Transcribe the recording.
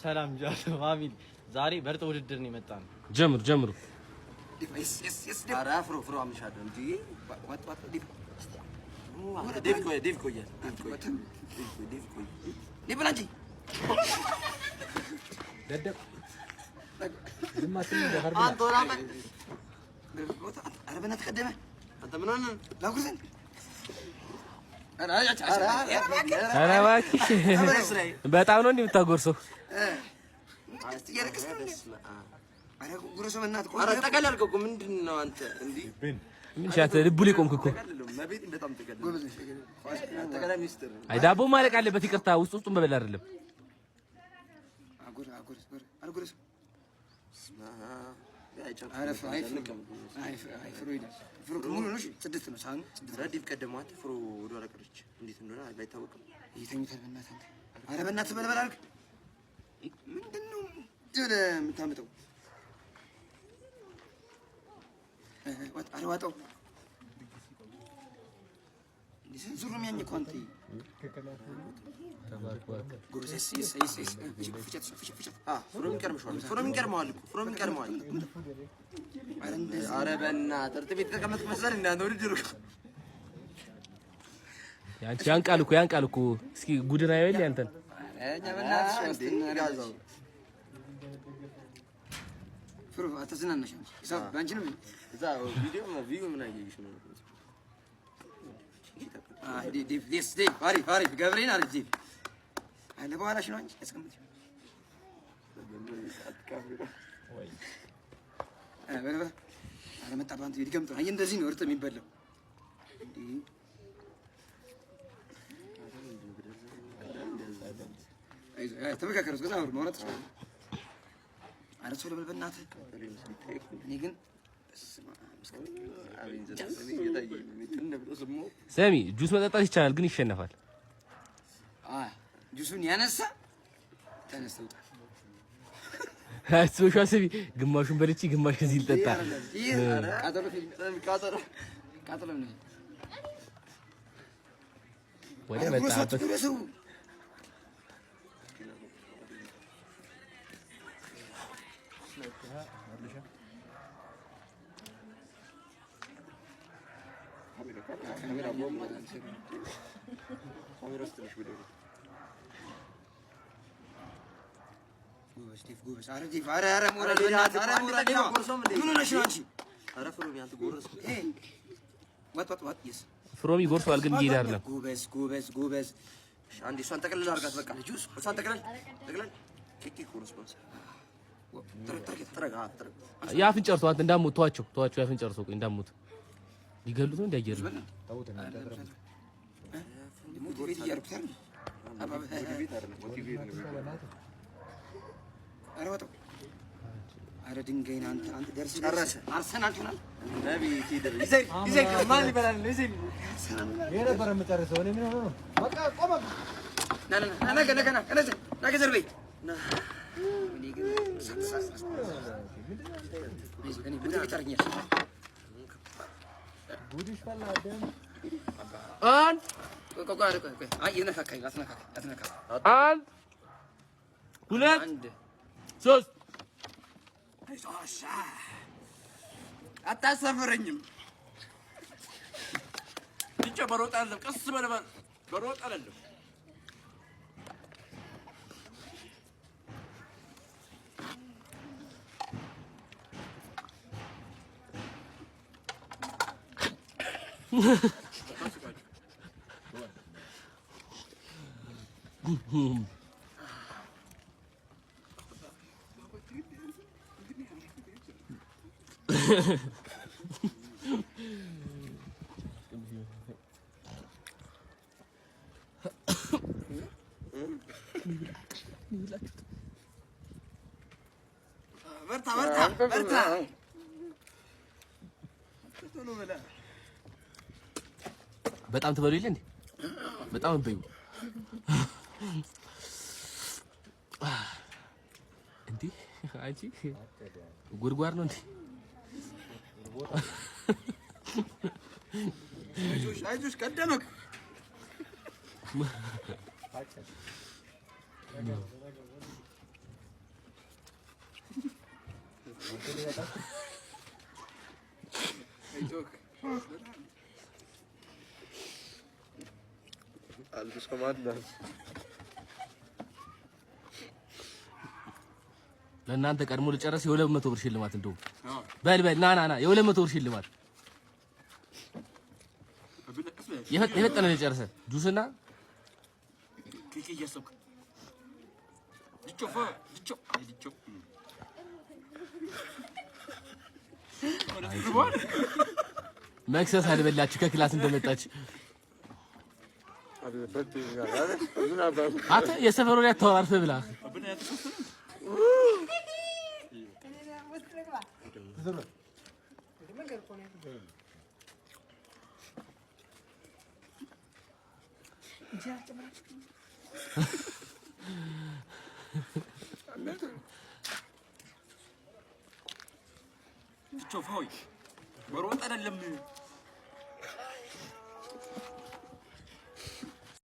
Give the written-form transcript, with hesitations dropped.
ሰላም ጃል ፋሚሊ ዛሬ በርጥ ውድድር ነው የመጣን ጀምሩ يس ኧረ ፍሮ አምሻለሁ እንዴ ወጥ ዴቭ ቆይ ዴቭ በላ እንጂ ደደብ አንተ ወራመ ኧረ በእናትህ ቀደመ አንተ ምን ሆነህ ላጉርሰን ኧረ እባክህ በጣም ነው እንደምታጎርሰው ኧረ ጉረሶ በእናትህ ኧረ ተቀላልከው እኮ ምንድን ነው አንተ እንዴ ምን ሻተ ልቡ ላይ ቆምክ እኮ አይ ዳቦ ማለቅ አለበት ይቅርታ ውስጡን በበላ አይደለም አጉር ፍሩ ሙሉ ነው ጽድት ነው ሳህኑ ረዲፍ ቀደማት ፍሩ ወደ አረቀች እንዴት እንደሆነ አይታወቅም ይተኝታል በእናትህ አንተ ኧረ በእናትህ በልበል አልክ ምንድነው የምታመጣው ወጥ አረዋጣው ዙሩ የሚያኝ እኮ አንተ ጉርሴስ ፍሮም ይቀርመዋል ኧረ በእናትህ እርጥ ቤት ተቀመጥክ መሰለህ እንዳንተ ውድድር ያን ቃል እኮ እስኪ ጉድና ይበል ያንተን እኛ በእናትህ ፍሩ አትዝናናሽ ሂሳብ ባንቺ ነው እዛ ቪዲዮ ምን አየሽ ነው ዴቭ አሪፍ ገብሬን አሪፍ ዴቭ አለ በኋላሽ ነው አንቺ አስቀምጪ በለበ አለመጣ ባንተ ይድገምጥ አይ እንደዚህ ነው እርጥ የሚበላው አይ ተመካከሩት ከዛ አውሩ ማውራት ነው አረሶ ለበል በእናትህ እኔ ግን ሰሚ ጁስ መጠጣት ይቻላል ግን ይሸነፋል ጁሱን ያነሳ ተነስተውታ ሶሻ ሰቢ ግማሹን በልጪ ግማሽ ከዚህ ልጠጣ ቃጠሎ ነው ወደ መጣበት ጎበዝ ኧረ ዴቭ ኧረ ሞራል ምን ሆነሽ ነው አንቺ ኧረ ፍሮሚ አንተ ጎረስ ወጥ ይስ ፍሮሚ ጎርሷል ግን ጌዳ አይደለም ጎበዝ አንዴ እሷን ጠቅልል አድርጋት በቃ ልጁስ እሷን ጠቅልል ኪኪ ጎረስ ያፍን ጨርሶ አንተ እንዳሞት ተዋቸው ያፍን ጨርሶ ቆይ እንዳሞት ሊገሉት ነው እንዳያየር ታውት ነው ሞቲቬት ያርኩታል ኧረ ወጣው ኧረ ድንጋይና አንተ ደርስ ጨረሰ አርሰናል ሆናል ነብይ ይዘይ ማን ይበላል ይዘይ የነበረ መጨረሰው እኔ ምን ሆነ ነው በቃ ቆመ ና ገዘርበይ ና ጉድሽ ፈላ ደም አንድ ሁለት ሶስት አታሰፍረኝም ብቻ በሮጣ አይደለም ቀስ በለበል በሮጣ አይደለም በርታ በጣም ትበሉ ይለ እንዴ በጣም እንበዩ እንዴ አንቺ ጉርጓር ነው እንዴ አይዞሽ ቀደመክ አልብስ ከማድላ ለእናንተ ቀድሞ ልጨርስ የ200 ብር ሽልማት እንደው በል ና የ200 ብር ሽልማት የፈጠነ ልጨርስ ጁስና ኬክ እያሰብክ ልጮ መክሰስ አልበላችሁ ከክላስ እንደመጣች አታ የሰፈሩ ላይ ተወራርፈ ብላ شوف هاي بروط انا اللي